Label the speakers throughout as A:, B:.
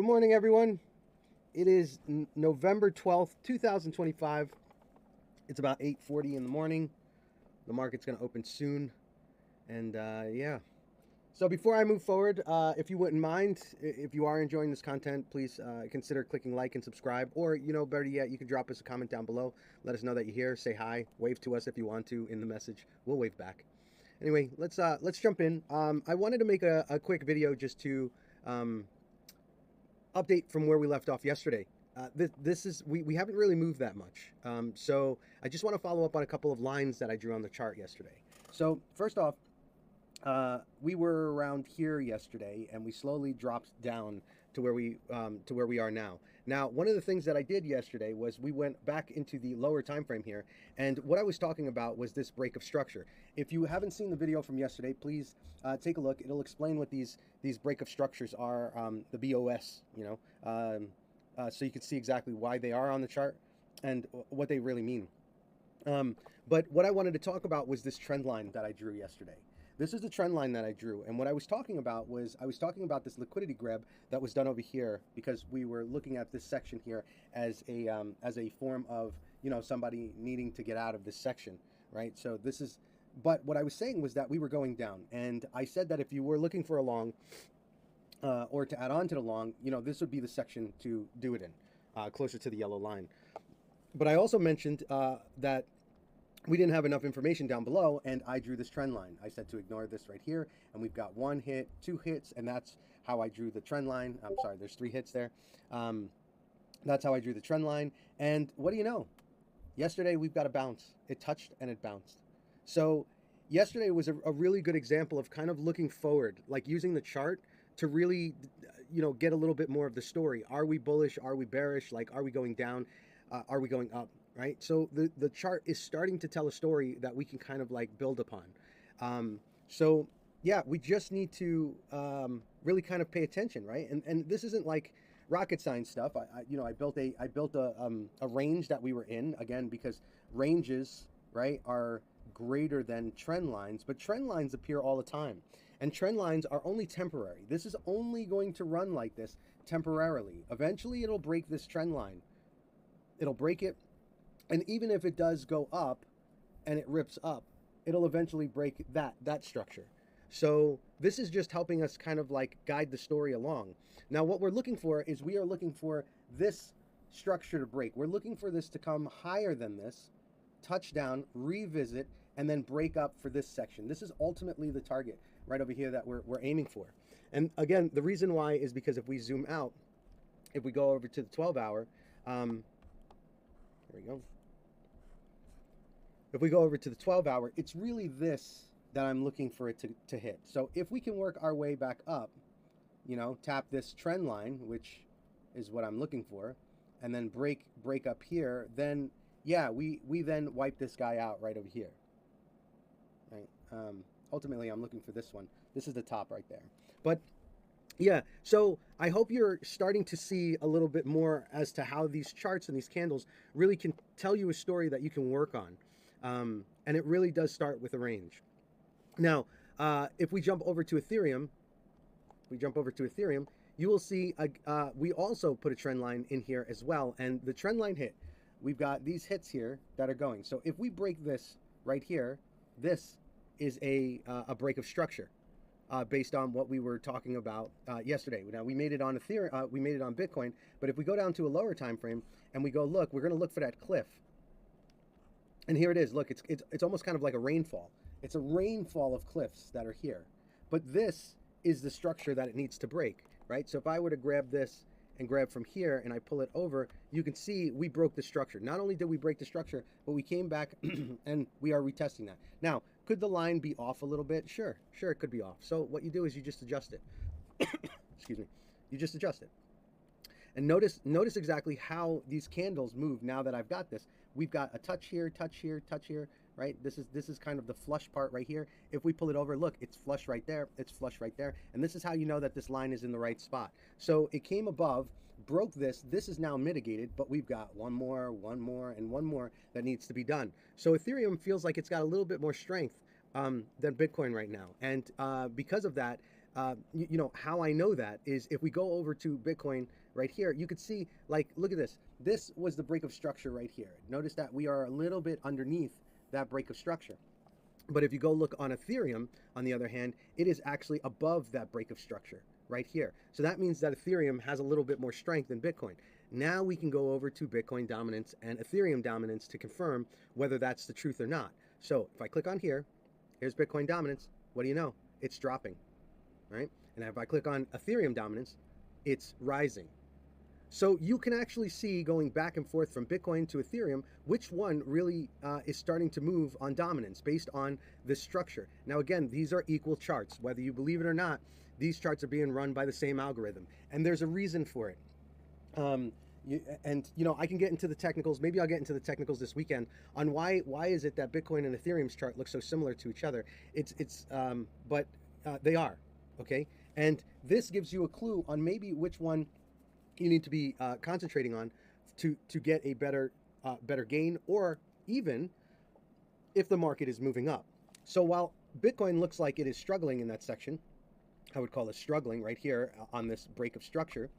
A: Good morning, everyone. It is November 12th, 2025. It's about 8:40 in the morning. The market's going to open soon. And yeah. So before I move forward, if you wouldn't mind, if you are enjoying this content, please consider clicking like and subscribe. Or, better yet, you can drop us a comment down below. Let us know that you're here. Say hi. Wave to us if you want to in the message. We'll wave back. Anyway, let's jump in. I wanted to make a quick video just to update from where we left off yesterday. This is we haven't really moved that much. So I just want to follow up on a couple of lines that I drew on the chart yesterday. So first off, we were around here yesterday, and we slowly dropped down to where we are now. Now, one of the things that I did yesterday was we went back into the lower time frame here, and what I was talking about was this break of structure. If you haven't seen the video from yesterday, please take a look. It'll explain what these break of structures are, the BOS, so you can see exactly why they are on the chart and what they really mean. But what I wanted to talk about was this trend line that I drew yesterday. This is the trend line that I drew, and what I was talking about was this liquidity grab that was done over here, because we were looking at this section here as a form of somebody needing to get out of this section, right? So this is, but what I was saying was that we were going down, and I said that if you were looking for a long or to add on to the long, this would be the section to do it in, closer to the yellow line. But I also mentioned that we didn't have enough information down below, and I drew this trend line. I said to ignore this right here, and we've got 1 hit, 2 hits, and that's how I drew the trend line. I'm sorry, there's 3 hits there. That's how I drew the trend line. And what do you know? Yesterday, we've got a bounce. It touched and it bounced. So yesterday was a really good example of kind of looking forward, like using the chart to really, get a little bit more of the story. Are we bullish? Are we bearish? Like, are we going down? Are we going up? Right? So the chart is starting to tell a story that we can kind of like build upon. So yeah, we just need to really kind of pay attention, right? And this isn't like rocket science stuff. I built a range that we were in, again, because ranges, right, are greater than trend lines, but trend lines appear all the time, and trend lines are only temporary. This is only going to run like this temporarily. Eventually it'll break this trend line. It'll break it. And even if it does go up and it rips up, it'll eventually break that structure. So this is just helping us kind of like guide the story along. Now, what we're looking for is we are looking for this structure to break. We're looking for this to come higher than this, touch down, revisit, and then break up for this section. This is ultimately the target right over here that we're aiming for. And again, the reason why is because if we zoom out, if we go over to the 12-hour, there we go. If we go over to the 12-hour, it's really this that I'm looking for it to hit. So if we can work our way back up, tap this trend line, which is what I'm looking for, and then break up here, then yeah, we then wipe this guy out right over here. Right? Ultimately, I'm looking for this one. This is the top right there. But yeah, so I hope you're starting to see a little bit more as to how these charts and these candles really can tell you a story that you can work on. And it really does start with a range. Now, if we jump over to Ethereum, you will see we also put a trend line in here as well, and the trend line hit. We've got these hits here that are going. So if we break this right here, this is a break of structure. Based on what we were talking about yesterday. Now, we made it on Ethereum, we made it on Bitcoin, but if we go down to a lower time frame and we go look, we're going to look for that cliff. And here it is. Look, it's almost kind of like a rainfall. It's a rainfall of cliffs that are here. But this is the structure that it needs to break, right? So if I were to grab this and grab from here and I pull it over, you can see we broke the structure. Not only did we break the structure, but we came back and we are retesting that. Now, could the line be off a little bit? Sure, it could be off. So what you do is you just adjust it. Excuse me. You just adjust it. And notice exactly how these candles move now that I've got this. We've got a touch here, touch here, touch here, right? This is kind of the flush part right here. If we pull it over, look, it's flush right there, it's flush right there. And this is how you know that this line is in the right spot. So it came above, broke this. This is now mitigated, but we've got one more, and one more that needs to be done. So Ethereum feels like it's got a little bit more strength than Bitcoin right now. And because of that, you know, how I know that is if we go over to Bitcoin right here, you could see, like, look at this. This was the break of structure right here. Notice that we are a little bit underneath that break of structure. But if you go look on Ethereum, on the other hand, it is actually above that break of structure right here. So that means that Ethereum has a little bit more strength than Bitcoin. Now we can go over to Bitcoin dominance and Ethereum dominance to confirm whether that's the truth or not. So if I click on here, here's Bitcoin dominance. What do you know? It's dropping, right? And if I click on Ethereum dominance, it's rising. So you can actually see going back and forth from Bitcoin to Ethereum, which one really is starting to move on dominance based on this structure. Now, again, these are equal charts. Whether you believe it or not, these charts are being run by the same algorithm. And there's a reason for it. You know, I can get into the technicals. Maybe I'll get into the technicals this weekend on why is it that Bitcoin and Ethereum's chart look so similar to each other. But they are, okay? And this gives you a clue on maybe which one you need to be concentrating on to get a better gain, or even if the market is moving up. So while Bitcoin looks like it is struggling in that section, I would call it struggling right here on this break of structure.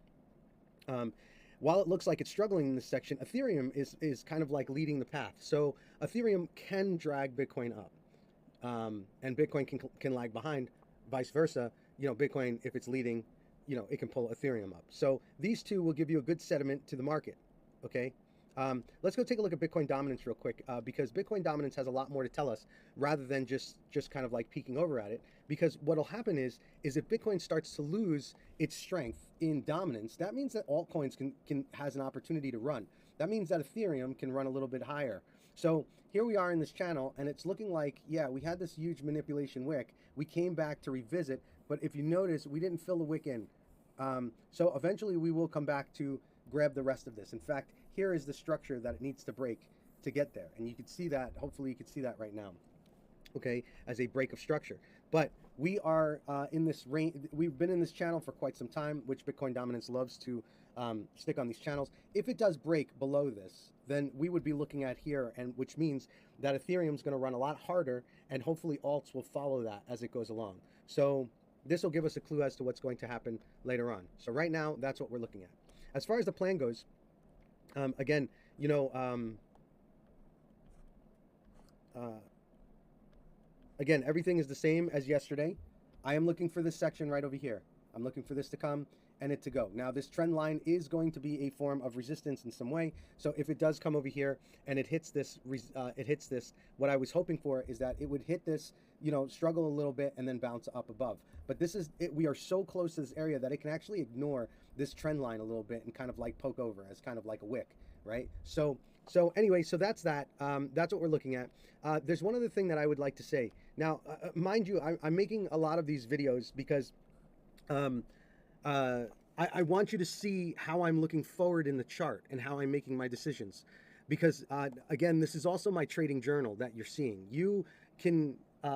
A: While it looks like it's struggling in this section, Ethereum is kind of like leading the path. So Ethereum can drag Bitcoin up, and Bitcoin can lag behind. Vice versa, you know, Bitcoin, if it's leading, you know, it can pull Ethereum up. So these two will give you a good sediment to the market, okay? Let's go take a look at Bitcoin dominance real quick, because Bitcoin dominance has a lot more to tell us rather than just kind of like peeking over at it. Because what'll happen is if Bitcoin starts to lose its strength in dominance, that means that altcoins has an opportunity to run. That means that Ethereum can run a little bit higher. So here we are in this channel, and it's looking like, yeah, we had this huge manipulation wick. We came back to revisit, but if you notice, we didn't fill the wick in. So eventually we will come back to grab the rest of this. In fact, here is the structure that it needs to break to get there. And you can see that, hopefully you can see that right now, okay, as a break of structure. But we are in this range. We've been in this channel for quite some time, which Bitcoin dominance loves to stick on these channels. If it does break below this, then we would be looking at here, and which means that Ethereum is going to run a lot harder, and hopefully alts will follow that as it goes along. So this will give us a clue as to what's going to happen later on. So right now, that's what we're looking at. As far as the plan goes, again, you know, again, everything is the same as yesterday. I am looking for this section right over here. I'm looking for this to come and it to go. Now, this trend line is going to be a form of resistance in some way. So if it does come over here and it hits this, what I was hoping for is that it would hit this, you know, struggle a little bit and then bounce up above. But this is it. We are so close to this area that it can actually ignore this trend line a little bit and kind of like poke over as kind of like a wick, right? So anyway, so that's that. That's what we're looking at. There's one other thing that I would like to say. Now, mind you, I'm making a lot of these videos because I want you to see how I'm looking forward in the chart and how I'm making my decisions. Because, again, this is also my trading journal that you're seeing. You can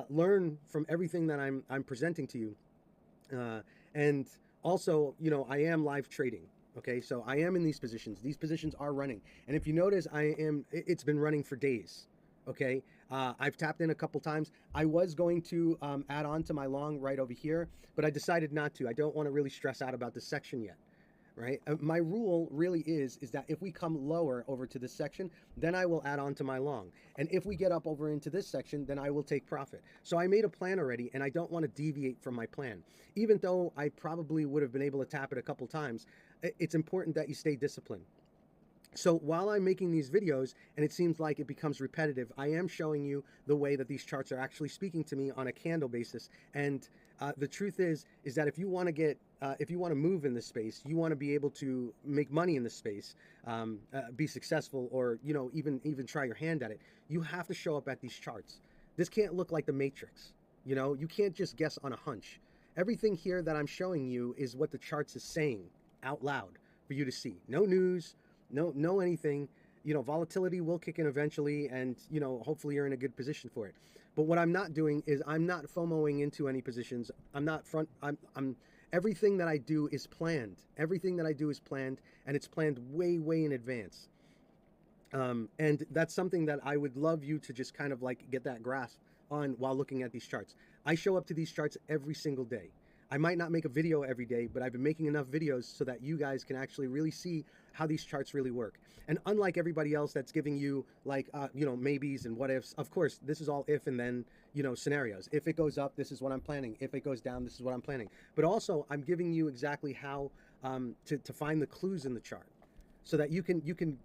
A: learn from everything that I'm presenting to you. And also, you know, I am live trading. Okay, so I am in these positions. These positions are running. And if you notice, it's been running for days. Okay, I've tapped in a couple times. I was going to add on to my long right over here, but I decided not to. I don't want to really stress out about this section yet, right? My rule really is that if we come lower over to this section, then I will add on to my long. And if we get up over into this section, then I will take profit. So I made a plan already, and I don't want to deviate from my plan. Even though I probably would have been able to tap it a couple times, it's important that you stay disciplined. So while I'm making these videos and it seems like it becomes repetitive, I am showing you the way that these charts are actually speaking to me on a candle basis. And the truth is that if you want to get, if you want to move in this space, you want to be able to make money in this space, be successful, or, you know, even try your hand at it, you have to show up at these charts. This can't look like the Matrix. You know, you can't just guess on a hunch. Everything here that I'm showing you is what the charts is saying out loud for you to see. No news. No anything, you know, volatility will kick in eventually, and, you know, hopefully you're in a good position for it. But what I'm not doing is I'm not FOMOing into any positions. I'm everything that I do is planned. Everything that I do is planned, and it's planned way in advance. And that's something that I would love you to just kind of like get that grasp on while looking at these charts. I show up to these charts every single day. I might not make a video every day, but I've been making enough videos so that you guys can actually really see how these charts really work. And unlike everybody else that's giving you like, you know, maybes and what ifs, of course, this is all if and then, you know, scenarios. If it goes up, this is what I'm planning. If it goes down, this is what I'm planning. But also, I'm giving you exactly how to find the clues in the chart so that you can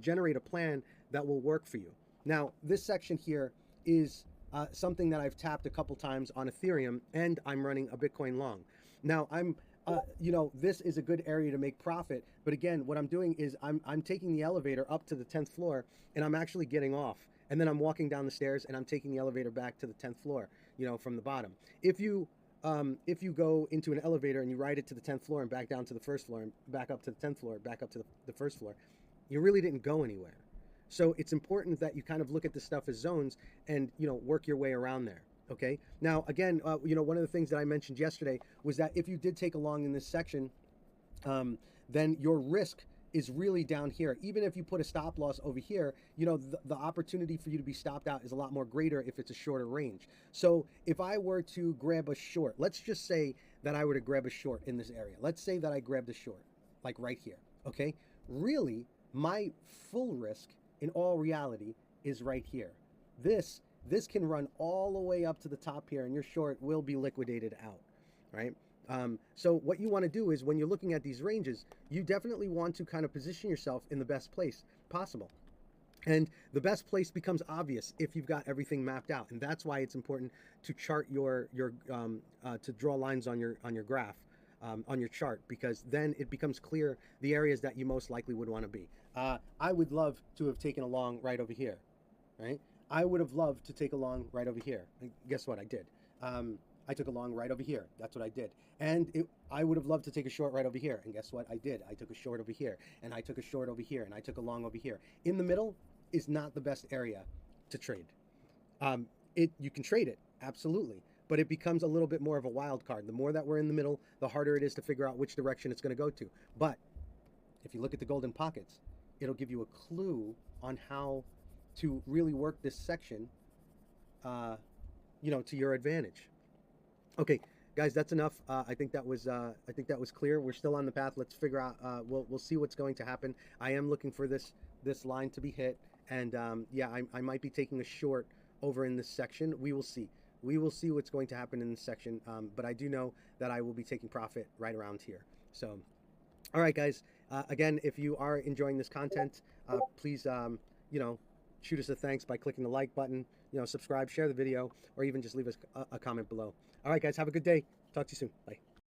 A: generate a plan that will work for you. Now, this section here is something that I've tapped a couple times on Ethereum, and I'm running a Bitcoin long. Now, this is a good area to make profit. But again, what I'm doing is I'm taking the elevator up to the 10th floor, and I'm actually getting off. And then I'm walking down the stairs, and I'm taking the elevator back to the 10th floor, you know, from the bottom. If you go into an elevator and you ride it to the 10th floor and back down to the first floor and back up to the 10th floor, back up to the first floor, you really didn't go anywhere. So it's important that you kind of look at this stuff as zones and, you know, work your way around there. Okay. Now, again, one of the things that I mentioned yesterday was that if you did take a long in this section, then your risk is really down here. Even if you put a stop loss over here, you know, the opportunity for you to be stopped out is a lot more greater if it's a shorter range. So if I were to grab a short, let's just say that I were to grab a short in this area. Let's say that I grabbed a short, like right here. Okay. Really, my full risk in all reality is right here. This can run all the way up to the top here, and your short will be liquidated out, right? So what you want to do is when you're looking at these ranges, you definitely want to kind of position yourself in the best place possible. And the best place becomes obvious if you've got everything mapped out. And that's why it's important to chart to draw lines on your graph, on your chart, because then it becomes clear the areas that you most likely would want to be. I would love to have taken a long right over here, right? I would have loved to take a long right over here. And guess what? I did. I took a long right over here. That's what I did. And I would have loved to take a short right over here. And guess what? I did. I took a short over here. And I took a short over here. And I took a long over here. In the middle is not the best area to trade. You can trade it, absolutely. But it becomes a little bit more of a wild card. The more that we're in the middle, the harder it is to figure out which direction it's going to go to. But if you look at the golden pockets, it'll give you a clue on how to really work this section, to your advantage. Okay, guys, that's enough. I think that was clear. We're still on the path. Let's figure out. We'll see what's going to happen. I am looking for this line to be hit, and I might be taking a short over in this section. We will see. We will see what's going to happen in this section. But I do know that I will be taking profit right around here. So, all right, guys. Again, if you are enjoying this content, please, shoot us a thanks by clicking the like button, subscribe, share the video, or even just leave us a comment below. All right, guys, have a good day. Talk to you soon. Bye.